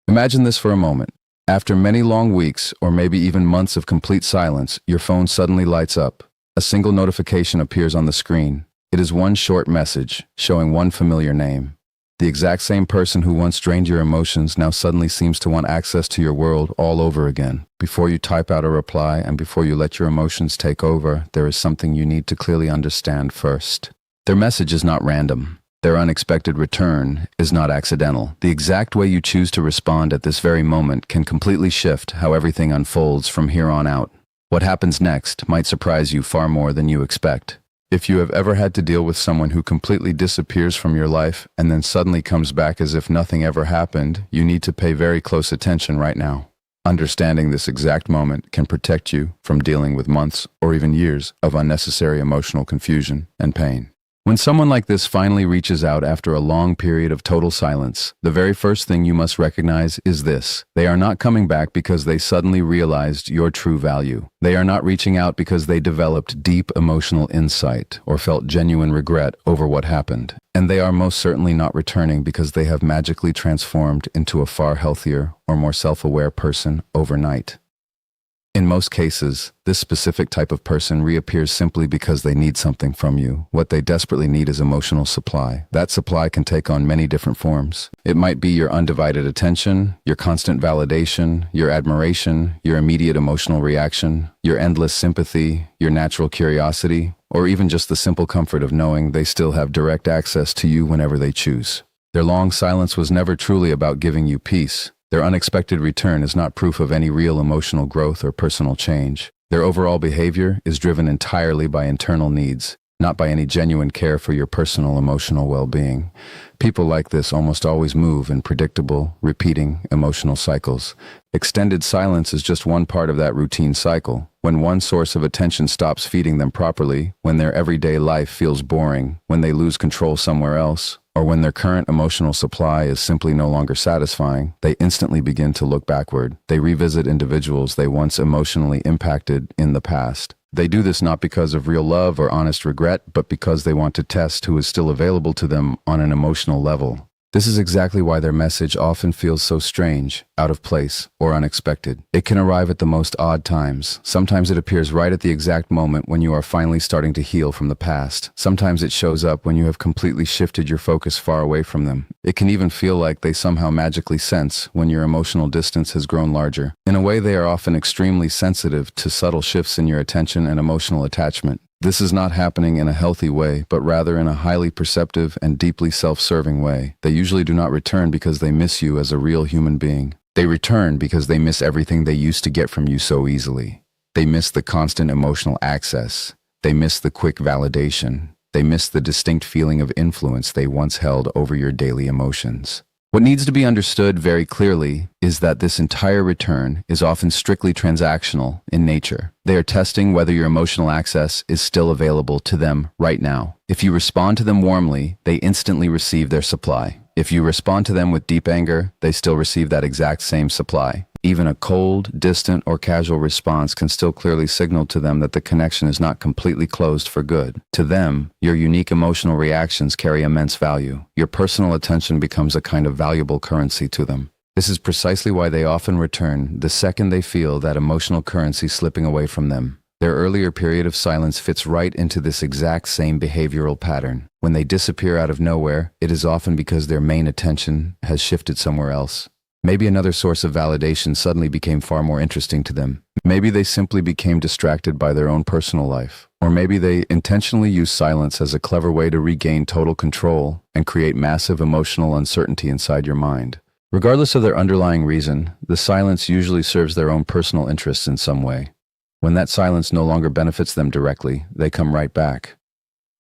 Imagine this for a moment. After many long weeks, or maybe even months of complete silence, your phone suddenly lights up. A single notification appears on the screen. It is one short message, showing one familiar name. The exact same person who once drained your emotions now suddenly seems to want access to your world all over again. Before you type out a reply and before you let your emotions take over, there is something you need to clearly understand first. Their message is not random. Their unexpected return is not accidental. The exact way you choose to respond at this very moment can completely shift how everything unfolds from here on out. What happens next might surprise you far more than you expect. If you have ever had to deal with someone who completely disappears from your life and then suddenly comes back as if nothing ever happened, you need to pay very close attention right now. Understanding this exact moment can protect you from dealing with months or even years of unnecessary emotional confusion and pain. When someone like this finally reaches out after a long period of total silence, the very first thing you must recognize is this: they are not coming back because they suddenly realized your true value. They are not reaching out because they developed deep emotional insight or felt genuine regret over what happened. And they are most certainly not returning because they have magically transformed into a far healthier or more self-aware person overnight. In most cases, this specific type of person reappears simply because they need something from you. What they desperately need is emotional supply. That supply can take on many different forms. It might be your undivided attention, your constant validation, your admiration, your immediate emotional reaction, your endless sympathy, your natural curiosity, or even just the simple comfort of knowing they still have direct access to you whenever they choose. Their long silence was never truly about giving you peace. Their unexpected return is not proof of any real emotional growth or personal change. Their overall behavior is driven entirely by internal needs, not by any genuine care for your personal emotional well-being. People like this almost always move in predictable, repeating emotional cycles. Extended silence is just one part of that routine cycle. When one source of attention stops feeding them properly, when their everyday life feels boring, when they lose control somewhere else, or when their current emotional supply is simply no longer satisfying, they instantly begin to look backward. They revisit individuals they once emotionally impacted in the past. They do this not because of real love or honest regret, but because they want to test who is still available to them on an emotional level. This is exactly why their message often feels so strange, out of place, or unexpected. It can arrive at the most odd times. Sometimes it appears right at the exact moment when you are finally starting to heal from the past. Sometimes it shows up when you have completely shifted your focus far away from them. It can even feel like they somehow magically sense when your emotional distance has grown larger. In a way, they are often extremely sensitive to subtle shifts in your attention and emotional attachment. This is not happening in a healthy way, but rather in a highly perceptive and deeply self-serving way. They usually do not return because they miss you as a real human being. They return because they miss everything they used to get from you so easily. They miss the constant emotional access. They miss the quick validation. They miss the distinct feeling of influence they once held over your daily emotions. What needs to be understood very clearly is that this entire return is often strictly transactional in nature. They are testing whether your emotional access is still available to them right now. If you respond to them warmly, they instantly receive their supply. If you respond to them with deep anger, they still receive that exact same supply. Even a cold, distant, or casual response can still clearly signal to them that the connection is not completely closed for good. To them, your unique emotional reactions carry immense value. Your personal attention becomes a kind of valuable currency to them. This is precisely why they often return the second they feel that emotional currency slipping away from them. Their earlier period of silence fits right into this exact same behavioral pattern. When they disappear out of nowhere, it is often because their main attention has shifted somewhere else. Maybe another source of validation suddenly became far more interesting to them. Maybe they simply became distracted by their own personal life. Or maybe they intentionally use silence as a clever way to regain total control and create massive emotional uncertainty inside your mind. Regardless of their underlying reason, the silence usually serves their own personal interests in some way. When that silence no longer benefits them directly, they come right back.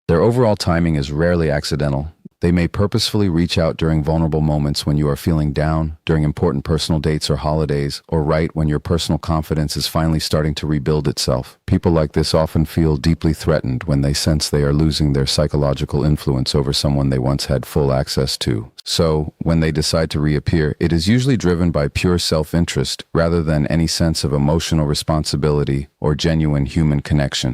Their overall timing is rarely accidental. They may purposefully reach out during vulnerable moments when you are feeling down, during important personal dates or holidays, or right when your personal confidence is finally starting to rebuild itself. People like this often feel deeply threatened when they sense they are losing their psychological influence over someone they once had full access to. So, when they decide to reappear, it is usually driven by pure self-interest rather than any sense of emotional responsibility or genuine human connection.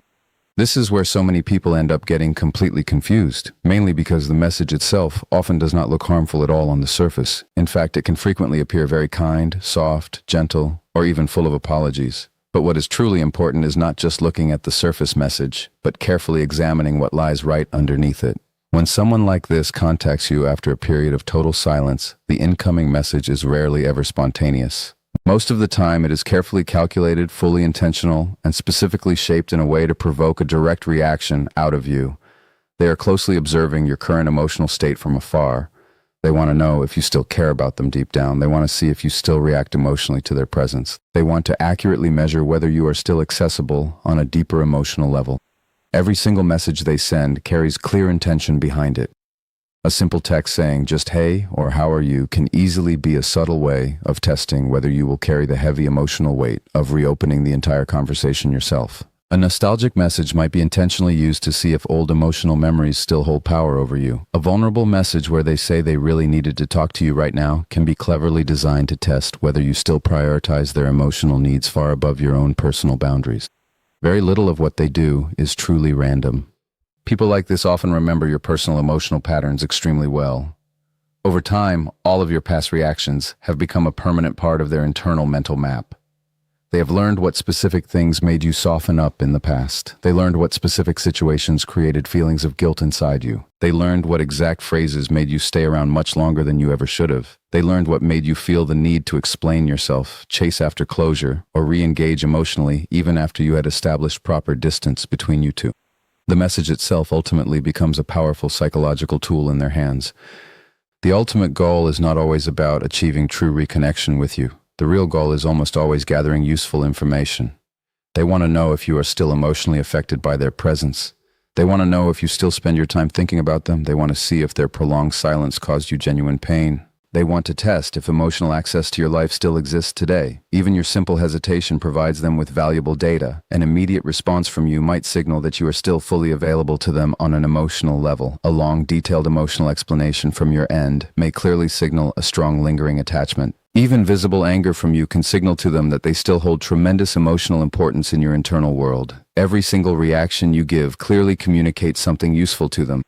This is where so many people end up getting completely confused, mainly because the message itself often does not look harmful at all on the surface. In fact, it can frequently appear very kind, soft, gentle, or even full of apologies. But what is truly important is not just looking at the surface message, but carefully examining what lies right underneath it. When someone like this contacts you after a period of total silence, the incoming message is rarely ever spontaneous. Most of the time, it is carefully calculated, fully intentional, and specifically shaped in a way to provoke a direct reaction out of you. They are closely observing your current emotional state from afar. They want to know if you still care about them deep down. They want to see if you still react emotionally to their presence. They want to accurately measure whether you are still accessible on a deeper emotional level. Every single message they send carries clear intention behind it. A simple text saying just "hey" or "how are you" can easily be a subtle way of testing whether you will carry the heavy emotional weight of reopening the entire conversation yourself. A nostalgic message might be intentionally used to see if old emotional memories still hold power over you. A vulnerable message where they say they really needed to talk to you right now can be cleverly designed to test whether you still prioritize their emotional needs far above your own personal boundaries. Very little of what they do is truly random. People like this often remember your personal emotional patterns extremely well. Over time, all of your past reactions have become a permanent part of their internal mental map. They have learned what specific things made you soften up in the past. They learned what specific situations created feelings of guilt inside you. They learned what exact phrases made you stay around much longer than you ever should have. They learned what made you feel the need to explain yourself, chase after closure, or re-engage emotionally even after you had established proper distance between you two. The message itself ultimately becomes a powerful psychological tool in their hands. The ultimate goal is not always about achieving true reconnection with you. The real goal is almost always gathering useful information. They want to know if you are still emotionally affected by their presence. They want to know if you still spend your time thinking about them. They want to see if their prolonged silence caused you genuine pain. They want to test if emotional access to your life still exists today. Even your simple hesitation provides them with valuable data. An immediate response from you might signal that you are still fully available to them on an emotional level. A long, detailed emotional explanation from your end may clearly signal a strong, lingering attachment. Even visible anger from you can signal to them that they still hold tremendous emotional importance in your internal world. Every single reaction you give clearly communicates something useful to them.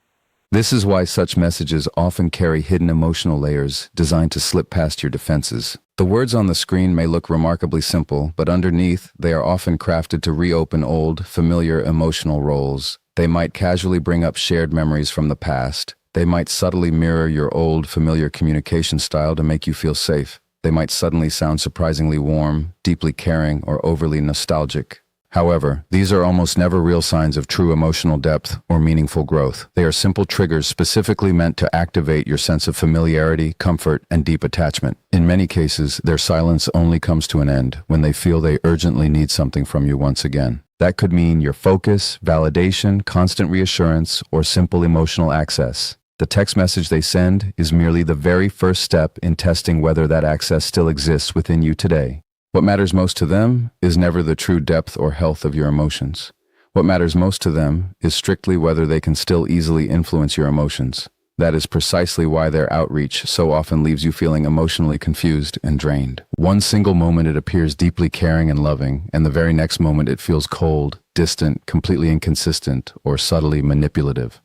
This is why such messages often carry hidden emotional layers designed to slip past your defenses. The words on the screen may look remarkably simple, but underneath, they are often crafted to reopen old, familiar emotional roles. They might casually bring up shared memories from the past. They might subtly mirror your old, familiar communication style to make you feel safe. They might suddenly sound surprisingly warm, deeply caring, or overly nostalgic. However, these are almost never real signs of true emotional depth or meaningful growth. They are simple triggers specifically meant to activate your sense of familiarity, comfort, and deep attachment. In many cases, their silence only comes to an end when they feel they urgently need something from you once again. That could mean your focus, validation, constant reassurance, or simple emotional access. The text message they send is merely the very first step in testing whether that access still exists within you today. What matters most to them is never the true depth or health of your emotions. What matters most to them is strictly whether they can still easily influence your emotions. That is precisely why their outreach so often leaves you feeling emotionally confused and drained. One single moment it appears deeply caring and loving, and the very next moment it feels cold, distant, completely inconsistent, or subtly manipulative.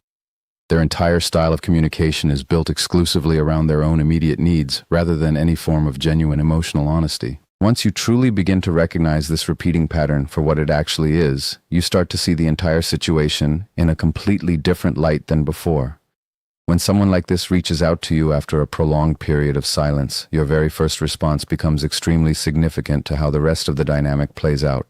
Their entire style of communication is built exclusively around their own immediate needs, rather than any form of genuine emotional honesty. Once you truly begin to recognize this repeating pattern for what it actually is, you start to see the entire situation in a completely different light than before. When someone like this reaches out to you after a prolonged period of silence, your very first response becomes extremely significant to how the rest of the dynamic plays out.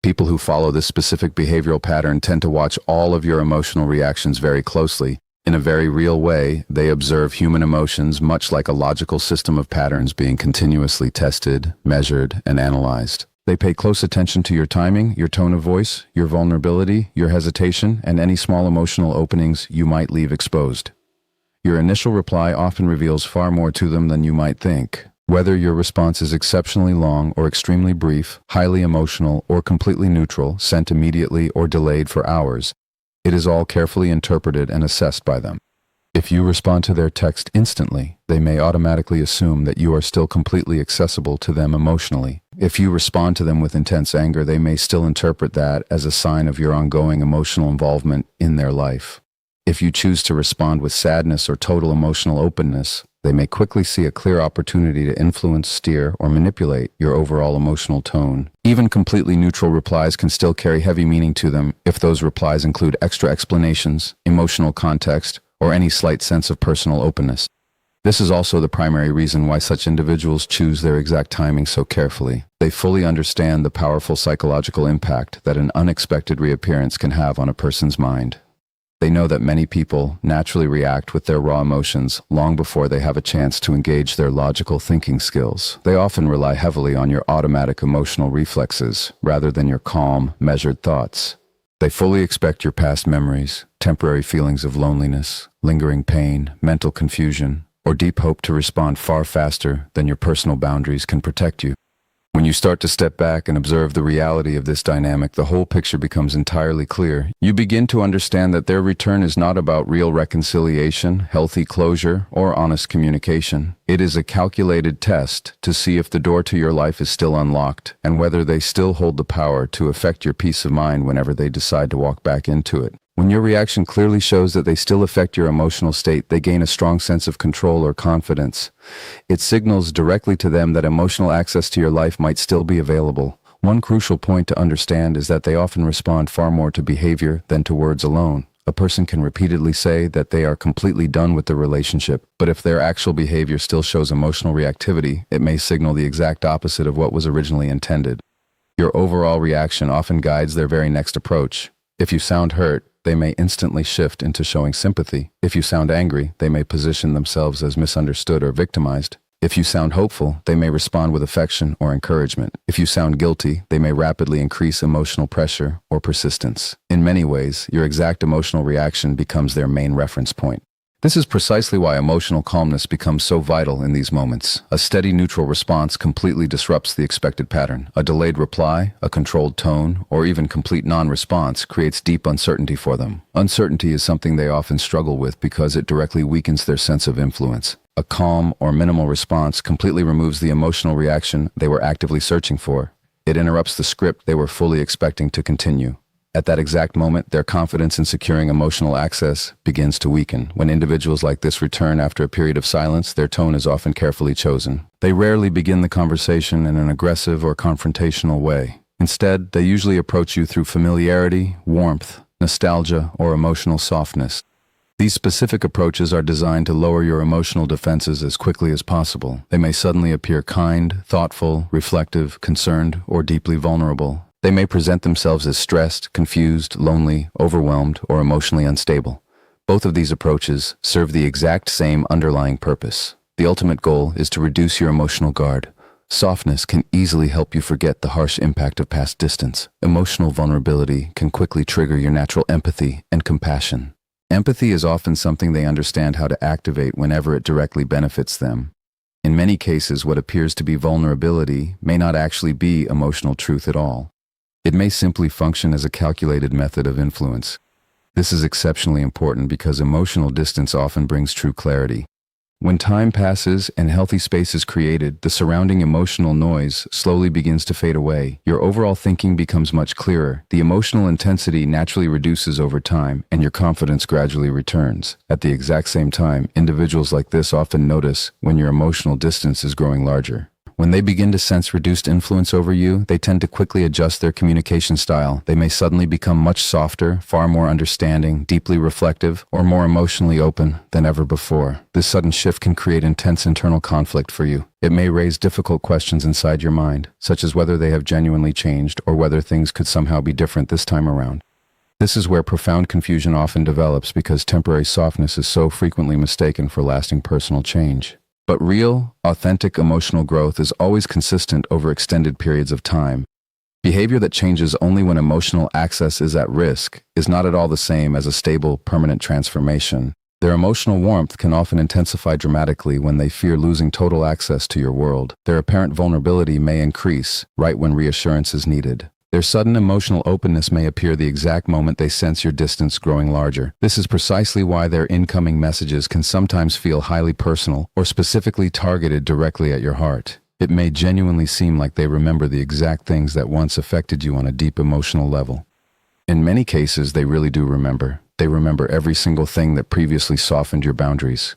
People who follow this specific behavioral pattern tend to watch all of your emotional reactions very closely. In a very real way, they observe human emotions much like a logical system of patterns being continuously tested, measured, and analyzed. They pay close attention to your timing, your tone of voice, your vulnerability, your hesitation, and any small emotional openings you might leave exposed. Your initial reply often reveals far more to them than you might think. Whether your response is exceptionally long or extremely brief, highly emotional or completely neutral, sent immediately or delayed for hours, it is all carefully interpreted and assessed by them. If you respond to their text instantly, they may automatically assume that you are still completely accessible to them emotionally. If you respond to them with intense anger, they may still interpret that as a sign of your ongoing emotional involvement in their life. If you choose to respond with sadness or total emotional openness, they may quickly see a clear opportunity to influence, steer, or manipulate your overall emotional tone. Even completely neutral replies can still carry heavy meaning to them if those replies include extra explanations, emotional context, or any slight sense of personal openness. This is also the primary reason why such individuals choose their exact timing so carefully. They fully understand the powerful psychological impact that an unexpected reappearance can have on a person's mind. They know that many people naturally react with their raw emotions long before they have a chance to engage their logical thinking skills. They often rely heavily on your automatic emotional reflexes rather than your calm, measured thoughts. They fully expect your past memories, temporary feelings of loneliness, lingering pain, mental confusion, or deep hope to respond far faster than your personal boundaries can protect you. When you start to step back and observe the reality of this dynamic, the whole picture becomes entirely clear. You begin to understand that their return is not about real reconciliation, healthy closure, or honest communication. It is a calculated test to see if the door to your life is still unlocked and whether they still hold the power to affect your peace of mind whenever they decide to walk back into it. When your reaction clearly shows that they still affect your emotional state, they gain a strong sense of control or confidence. It signals directly to them that emotional access to your life might still be available. One crucial point to understand is that they often respond far more to behavior than to words alone. A person can repeatedly say that they are completely done with the relationship, but if their actual behavior still shows emotional reactivity, it may signal the exact opposite of what was originally intended. Your overall reaction often guides their very next approach. If you sound hurt, they may instantly shift into showing sympathy. If you sound angry, they may position themselves as misunderstood or victimized. If you sound hopeful, they may respond with affection or encouragement. If you sound guilty, they may rapidly increase emotional pressure or persistence. In many ways, your exact emotional reaction becomes their main reference point. This is precisely why emotional calmness becomes so vital in these moments. A steady neutral response completely disrupts the expected pattern. A delayed reply, a controlled tone, or even complete non-response creates deep uncertainty for them. Uncertainty is something they often struggle with because it directly weakens their sense of influence. A calm or minimal response completely removes the emotional reaction they were actively searching for. It interrupts the script they were fully expecting to continue. At that exact moment, their confidence in securing emotional access begins to weaken. When individuals like this return after a period of silence, their tone is often carefully chosen. They rarely begin the conversation in an aggressive or confrontational way. Instead, they usually approach you through familiarity, warmth, nostalgia, or emotional softness. These specific approaches are designed to lower your emotional defenses as quickly as possible. They may suddenly appear kind, thoughtful, reflective, concerned, or deeply vulnerable. They may present themselves as stressed, confused, lonely, overwhelmed, or emotionally unstable. Both of these approaches serve the exact same underlying purpose. The ultimate goal is to reduce your emotional guard. Softness can easily help you forget the harsh impact of past distance. Emotional vulnerability can quickly trigger your natural empathy and compassion. Empathy is often something they understand how to activate whenever it directly benefits them. In many cases, what appears to be vulnerability may not actually be emotional truth at all. It may simply function as a calculated method of influence. This is exceptionally important because emotional distance often brings true clarity. When time passes and healthy space is created, the surrounding emotional noise slowly begins to fade away. Your overall thinking becomes much clearer. The emotional intensity naturally reduces over time, and your confidence gradually returns. At the exact same time, individuals like this often notice when your emotional distance is growing larger. When they begin to sense reduced influence over you, they tend to quickly adjust their communication style. They may suddenly become much softer, far more understanding, deeply reflective, or more emotionally open than ever before. This sudden shift can create intense internal conflict for you. It may raise difficult questions inside your mind, such as whether they have genuinely changed or whether things could somehow be different this time around. This is where profound confusion often develops because temporary softness is so frequently mistaken for lasting personal change. But real, authentic emotional growth is always consistent over extended periods of time. Behavior that changes only when emotional access is at risk is not at all the same as a stable, permanent transformation. Their emotional warmth can often intensify dramatically when they fear losing total access to your world. Their apparent vulnerability may increase right when reassurance is needed. Their sudden emotional openness may appear the exact moment they sense your distance growing larger. This is precisely why their incoming messages can sometimes feel highly personal or specifically targeted directly at your heart. It may genuinely seem like they remember the exact things that once affected you on a deep emotional level. In many cases, they really do remember. They remember every single thing that previously softened your boundaries.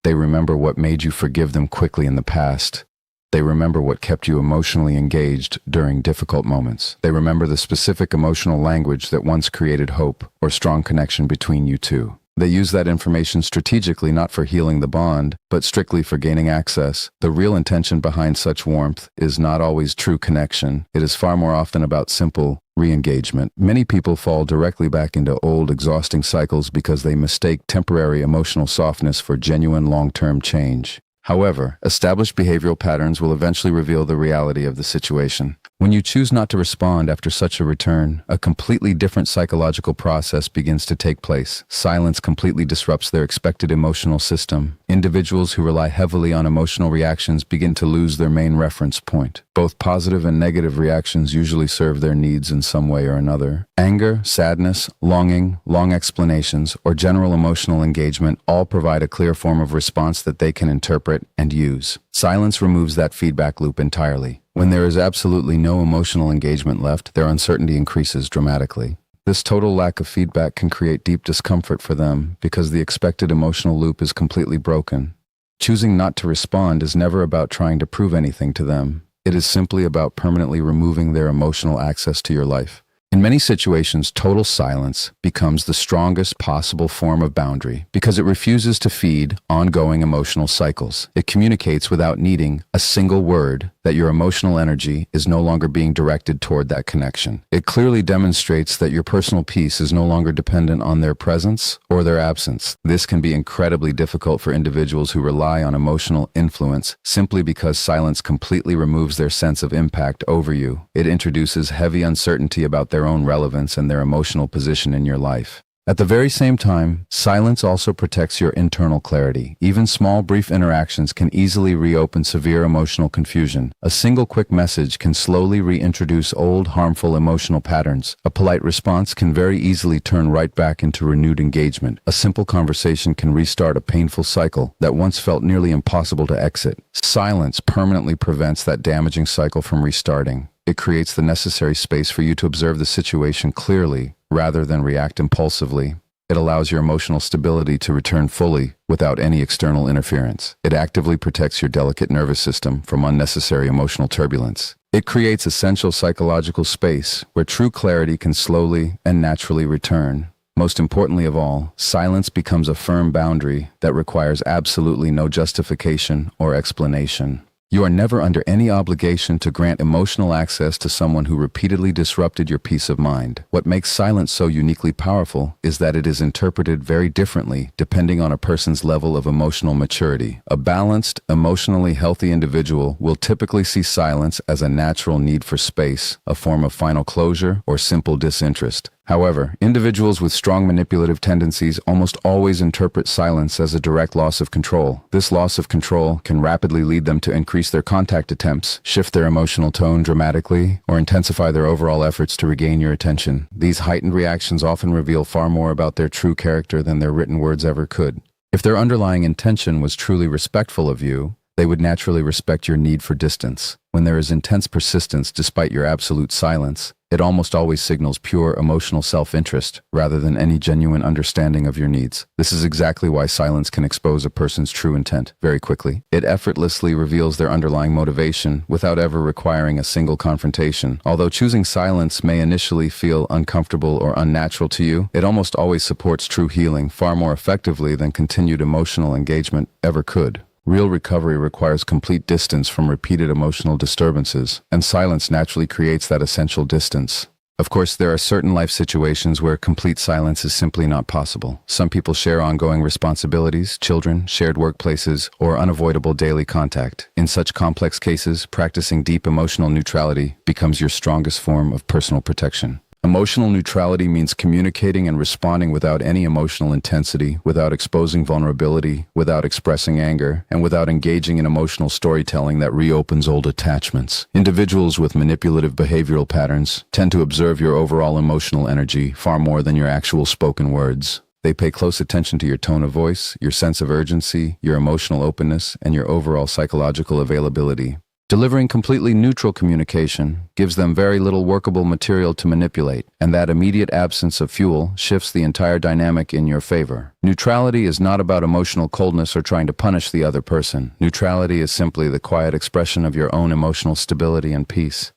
They remember what made you forgive them quickly in the past. They remember what kept you emotionally engaged during difficult moments. They remember the specific emotional language that once created hope or strong connection between you two. They use that information strategically, not for healing the bond, but strictly for gaining access. The real intention behind such warmth is not always true connection. It is far more often about simple re-engagement. Many people fall directly back into old, exhausting cycles because they mistake temporary emotional softness for genuine long-term change. However, established behavioral patterns will eventually reveal the reality of the situation. When you choose not to respond after such a return, a completely different psychological process begins to take place. Silence completely disrupts their expected emotional system. Individuals who rely heavily on emotional reactions begin to lose their main reference point. Both positive and negative reactions usually serve their needs in some way or another. Anger, sadness, longing, long explanations, or general emotional engagement all provide a clear form of response that they can interpret and use. Silence removes that feedback loop entirely. When there is absolutely no emotional engagement left, their uncertainty increases dramatically. This total lack of feedback can create deep discomfort for them because the expected emotional loop is completely broken. Choosing not to respond is never about trying to prove anything to them. It is simply about permanently removing their emotional access to your life. In many situations, total silence becomes the strongest possible form of boundary because it refuses to feed ongoing emotional cycles. It communicates without needing a single word that your emotional energy is no longer being directed toward that connection. It clearly demonstrates that your personal peace is no longer dependent on their presence or their absence. This can be incredibly difficult for individuals who rely on emotional influence simply because silence completely removes their sense of impact over you. It introduces heavy uncertainty about their own relevance and their emotional position in your life. At the very same time, silence also protects your internal clarity. Even small, brief interactions can easily reopen severe emotional confusion. A single quick message can slowly reintroduce old, harmful emotional patterns. A polite response can very easily turn right back into renewed engagement. A simple conversation can restart a painful cycle that once felt nearly impossible to exit. Silence permanently prevents that damaging cycle from restarting. It creates the necessary space for you to observe the situation clearly rather than react impulsively. It allows your emotional stability to return fully without any external interference. It actively protects your delicate nervous system from unnecessary emotional turbulence. It creates essential psychological space where true clarity can slowly and naturally return. Most importantly of all, silence becomes a firm boundary that requires absolutely no justification or explanation. You are never under any obligation to grant emotional access to someone who repeatedly disrupted your peace of mind. What makes silence so uniquely powerful is that it is interpreted very differently depending on a person's level of emotional maturity. A balanced, emotionally healthy individual will typically see silence as a natural need for space, a form of final closure, or simple disinterest. However, individuals with strong manipulative tendencies almost always interpret silence as a direct loss of control. This loss of control can rapidly lead them to increase their contact attempts, shift their emotional tone dramatically, or intensify their overall efforts to regain your attention. These heightened reactions often reveal far more about their true character than their written words ever could. If their underlying intention was truly respectful of you, they would naturally respect your need for distance. When there is intense persistence despite your absolute silence, it almost always signals pure emotional self-interest rather than any genuine understanding of your needs. This is exactly why silence can expose a person's true intent very quickly. It effortlessly reveals their underlying motivation without ever requiring a single confrontation. Although choosing silence may initially feel uncomfortable or unnatural to you, it almost always supports true healing far more effectively than continued emotional engagement ever could. Real recovery requires complete distance from repeated emotional disturbances, and silence naturally creates that essential distance. Of course, there are certain life situations where complete silence is simply not possible. Some people share ongoing responsibilities, children, shared workplaces, or unavoidable daily contact. In such complex cases, practicing deep emotional neutrality becomes your strongest form of personal protection. Emotional neutrality means communicating and responding without any emotional intensity, without exposing vulnerability, without expressing anger, and without engaging in emotional storytelling that reopens old attachments. Individuals with manipulative behavioral patterns tend to observe your overall emotional energy far more than your actual spoken words. They pay close attention to your tone of voice, your sense of urgency, your emotional openness, and your overall psychological availability. Delivering completely neutral communication gives them very little workable material to manipulate, and that immediate absence of fuel shifts the entire dynamic in your favor. Neutrality is not about emotional coldness or trying to punish the other person. Neutrality is simply the quiet expression of your own emotional stability and peace.